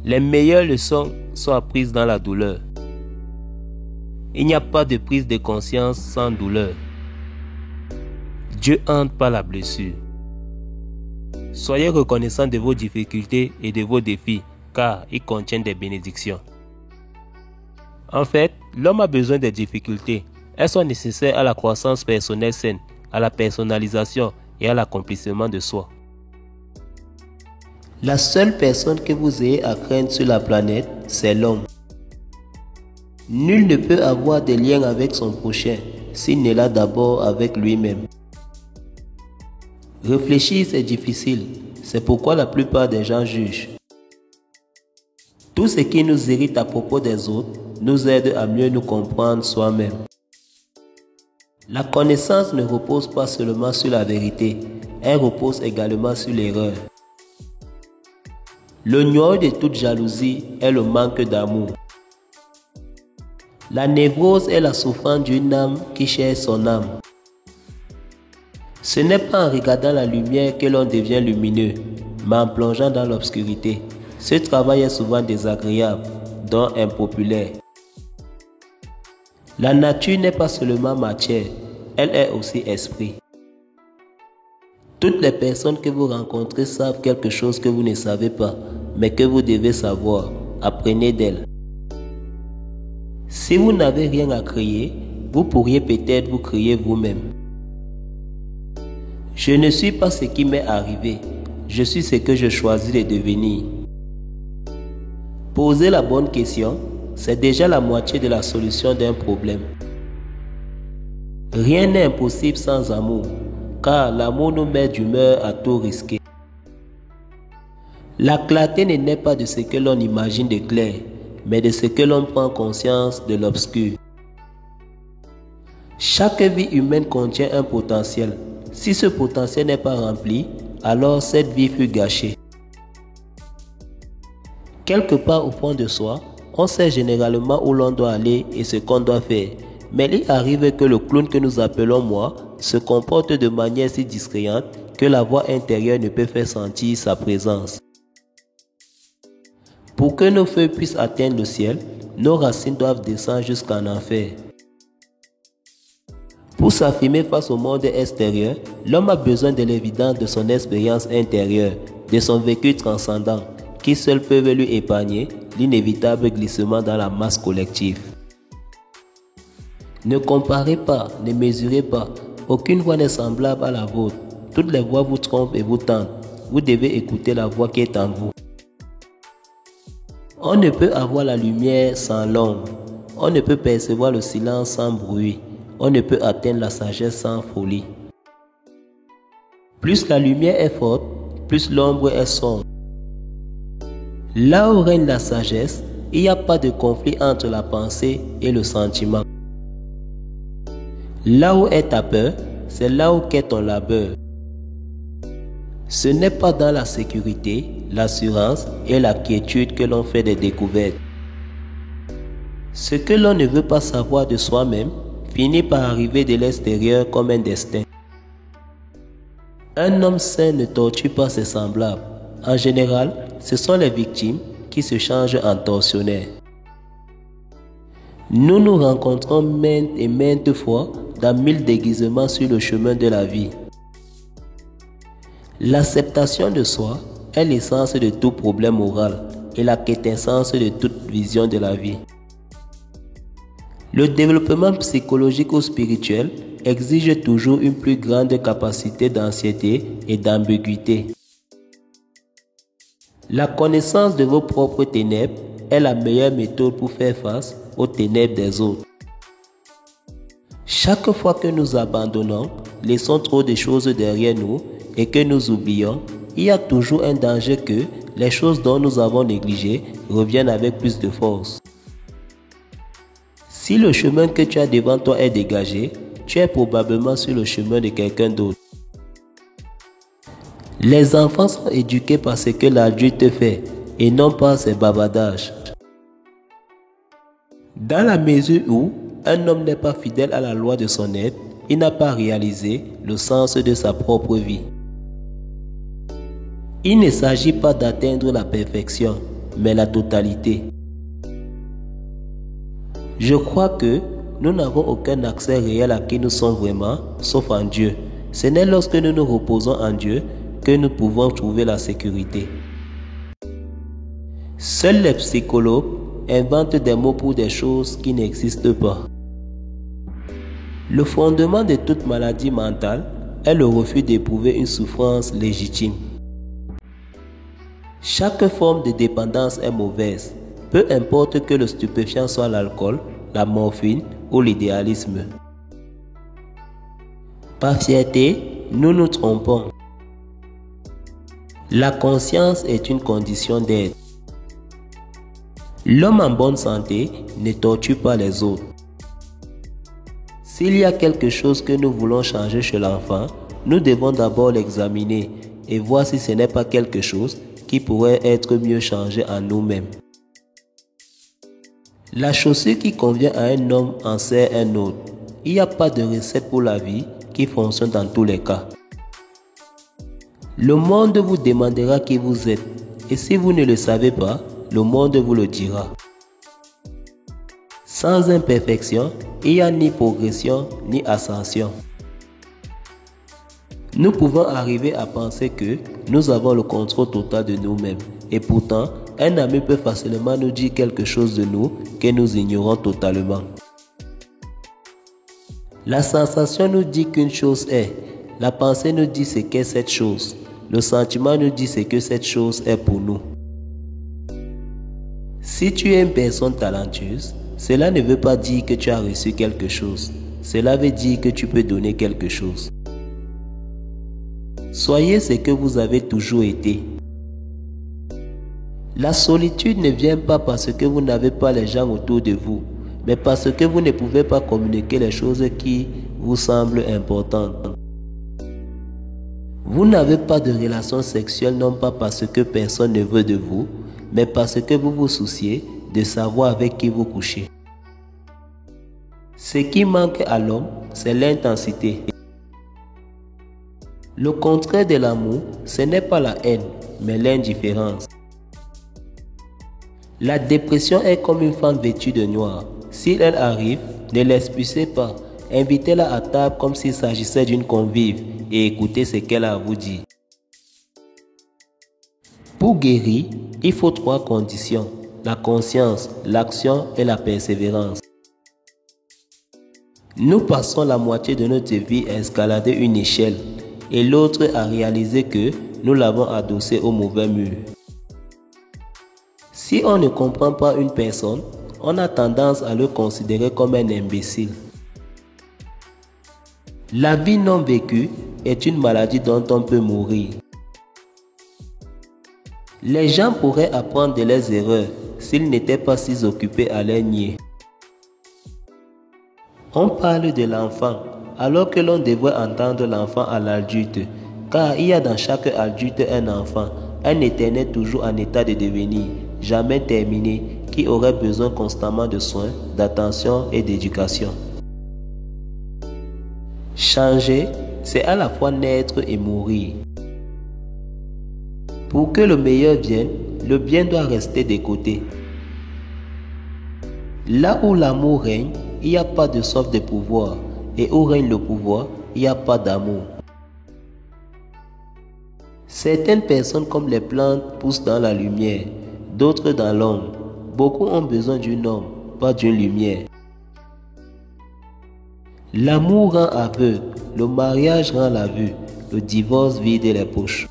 Les meilleures leçons sont apprises dans la douleur. Il n'y a pas de prise de conscience sans douleur. Dieu entre par la blessure. Soyez reconnaissants de vos difficultés et de vos défis, car ils contiennent des bénédictions. En fait, l'homme a besoin des difficultés. Elles sont nécessaires à la croissance personnelle saine, à la personnalisation et à l'accomplissement de soi. La seule personne que vous ayez à craindre sur la planète, c'est l'homme. Nul ne peut avoir des liens avec son prochain s'il n'est là d'abord avec lui-même. Réfléchir, c'est difficile. C'est pourquoi la plupart des gens jugent. Tout ce qui nous irrite à propos des autres nous aide à mieux nous comprendre soi-même. La connaissance ne repose pas seulement sur la vérité, elle repose également sur l'erreur. Le noyau de toute jalousie est le manque d'amour. La névrose est la souffrance d'une âme qui cherche son âme. Ce n'est pas en regardant la lumière que l'on devient lumineux, mais en plongeant dans l'obscurité. Ce travail est souvent désagréable, donc impopulaire. La nature n'est pas seulement matière, elle est aussi esprit. Toutes les personnes que vous rencontrez savent quelque chose que vous ne savez pas, mais que vous devez savoir. Apprenez d'elles. Si vous n'avez rien à créer, vous pourriez peut-être vous créer vous-même. Je ne suis pas ce qui m'est arrivé, je suis ce que je choisis de devenir. Poser la bonne question, c'est déjà la moitié de la solution d'un problème. Rien n'est impossible sans amour, car l'amour nous met d'humeur à tout risquer. La clarté ne naît pas de ce que l'on imagine de clair, mais de ce que l'on prend conscience de l'obscur. Chaque vie humaine contient un potentiel. Si ce potentiel n'est pas rempli, alors cette vie fut gâchée. Quelque part au fond de soi, on sait généralement où l'on doit aller et ce qu'on doit faire. Mais il arrive que le clown que nous appelons moi se comporte de manière si distrayante que la voix intérieure ne peut faire sentir sa présence. Pour que nos feuilles puissent atteindre le ciel, nos racines doivent descendre jusqu'en enfer. Pour s'affirmer face au monde extérieur, l'homme a besoin de l'évidence de son expérience intérieure, de son vécu transcendant, qui seuls peuvent lui épargner l'inévitable glissement dans la masse collective. Ne comparez pas, ne mesurez pas, aucune voix n'est semblable à la vôtre. Toutes les voix vous trompent et vous tentent. Vous devez écouter la voix qui est en vous. On ne peut avoir la lumière sans l'ombre. On ne peut percevoir le silence sans bruit. On ne peut atteindre la sagesse sans folie. Plus la lumière est forte, plus l'ombre est sombre. Là où règne la sagesse, il n'y a pas de conflit entre la pensée et le sentiment. Là où est ta peur, c'est là où est ton labeur. Ce n'est pas dans la sécurité, l'assurance et la quiétude que l'on fait des découvertes. Ce que l'on ne veut pas savoir de soi-même finit par arriver de l'extérieur comme un destin. Un homme sain ne torture pas ses semblables. En général, ce sont les victimes qui se changent en tortionnaires. Nous nous rencontrons maintes et maintes fois dans 1000 déguisements sur le chemin de la vie. L'acceptation de soi est l'essence de tout problème moral et la quintessence de toute vision de la vie. Le développement psychologique ou spirituel exige toujours une plus grande capacité d'anxiété et d'ambiguïté. La connaissance de vos propres ténèbres est la meilleure méthode pour faire face aux ténèbres des autres. Chaque fois que nous abandonnons, laissons trop de choses derrière nous et que nous oublions, il y a toujours un danger que les choses dont nous avons négligé reviennent avec plus de force. Si le chemin que tu as devant toi est dégagé, tu es probablement sur le chemin de quelqu'un d'autre. Les enfants sont éduqués par ce que l'adulte fait et non par ses bavardages. Dans la mesure où un homme n'est pas fidèle à la loi de son être, il n'a pas réalisé le sens de sa propre vie. Il ne s'agit pas d'atteindre la perfection, mais la totalité. Je crois que nous n'avons aucun accès réel à qui nous sommes vraiment, sauf en Dieu. Ce n'est lorsque nous nous reposons en Dieu que nous pouvons trouver la sécurité. Seuls les psychologues inventent des mots pour des choses qui n'existent pas. Le fondement de toute maladie mentale est le refus d'éprouver une souffrance légitime. Chaque forme de dépendance est mauvaise, peu importe que le stupéfiant soit l'alcool, la morphine ou l'idéalisme. Par fierté, nous nous trompons. La conscience est une condition d'être. L'homme en bonne santé ne torture pas les autres. S'il y a quelque chose que nous voulons changer chez l'enfant, nous devons d'abord l'examiner et voir si ce n'est pas quelque chose qui pourrait être mieux changé en nous-mêmes. La chaussure qui convient à un homme en sert un autre. Il n'y a pas de recette pour la vie qui fonctionne dans tous les cas. Le monde vous demandera qui vous êtes et si vous ne le savez pas, le monde vous le dira. Sans imperfection, il n'y a ni progression ni ascension. Nous pouvons arriver à penser que nous avons le contrôle total de nous-mêmes et pourtant, un ami peut facilement nous dire quelque chose de nous que nous ignorons totalement. La sensation nous dit qu'une chose est, la pensée nous dit ce qu'est cette chose, le sentiment nous dit ce que cette chose est pour nous. Si tu es une personne talentueuse, cela ne veut pas dire que tu as reçu quelque chose. Cela veut dire que tu peux donner quelque chose. Soyez ce que vous avez toujours été. La solitude ne vient pas parce que vous n'avez pas les gens autour de vous, mais parce que vous ne pouvez pas communiquer les choses qui vous semblent importantes. Vous n'avez pas de relation sexuelle non pas parce que personne ne veut de vous, mais parce que vous vous souciez de savoir avec qui vous couchez. Ce qui manque à l'homme, c'est l'intensité. Le contraire de l'amour, ce n'est pas la haine, mais l'indifférence. La dépression est comme une femme vêtue de noir. Si elle arrive, ne l'expulsez pas. Invitez-la à table comme s'il s'agissait d'une convive et écoutez ce qu'elle a à vous dire. Pour guérir, il faut 3 conditions. La conscience, l'action et la persévérance. Nous passons la moitié de notre vie à escalader une échelle et l'autre à réaliser que nous l'avons adossée au mauvais mur. Si on ne comprend pas une personne, on a tendance à le considérer comme un imbécile. La vie non vécue est une maladie dont on peut mourir. Les gens pourraient apprendre de leurs erreurs s'ils n'étaient pas si occupés à les nier. On parle de l'enfant alors que l'on devrait entendre l'enfant à l'adulte, car il y a dans chaque adulte un enfant, un éternel toujours en état de devenir, jamais terminé, qui aurait besoin constamment de soins, d'attention et d'éducation. Changer, c'est à la fois naître et mourir. Pour que le meilleur vienne, le bien doit rester de côté. Là où l'amour règne, il n'y a pas de soif de pouvoir, et où règne le pouvoir, il n'y a pas d'amour. Certaines personnes comme les plantes poussent dans la lumière, d'autres dans l'ombre. Beaucoup ont besoin d'une ombre, pas d'une lumière. L'amour rend aveugle, le mariage rend la vue, le divorce vide les poches.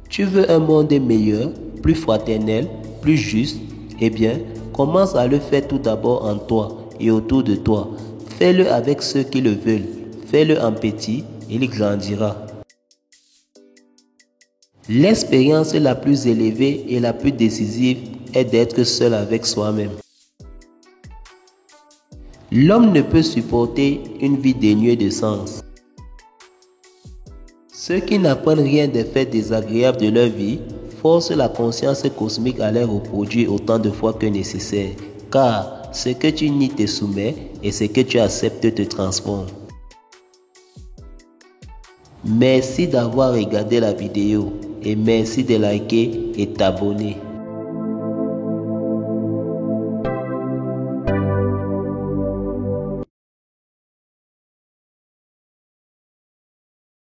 Tu veux un monde meilleur, plus fraternel, plus juste? Eh bien, commence à le faire tout d'abord en toi et autour de toi. Fais-le avec ceux qui le veulent. Fais-le en petit, il grandira. L'expérience la plus élevée et la plus décisive est d'être seul avec soi-même. L'homme ne peut supporter une vie dénuée de sens. Ceux qui n'apprennent rien des faits désagréables de leur vie forcent la conscience cosmique à les reproduire autant de fois que nécessaire, car ce que tu nies te soumet et ce que tu acceptes te transforme. Merci d'avoir regardé la vidéo. et merci de liker et t'abonner.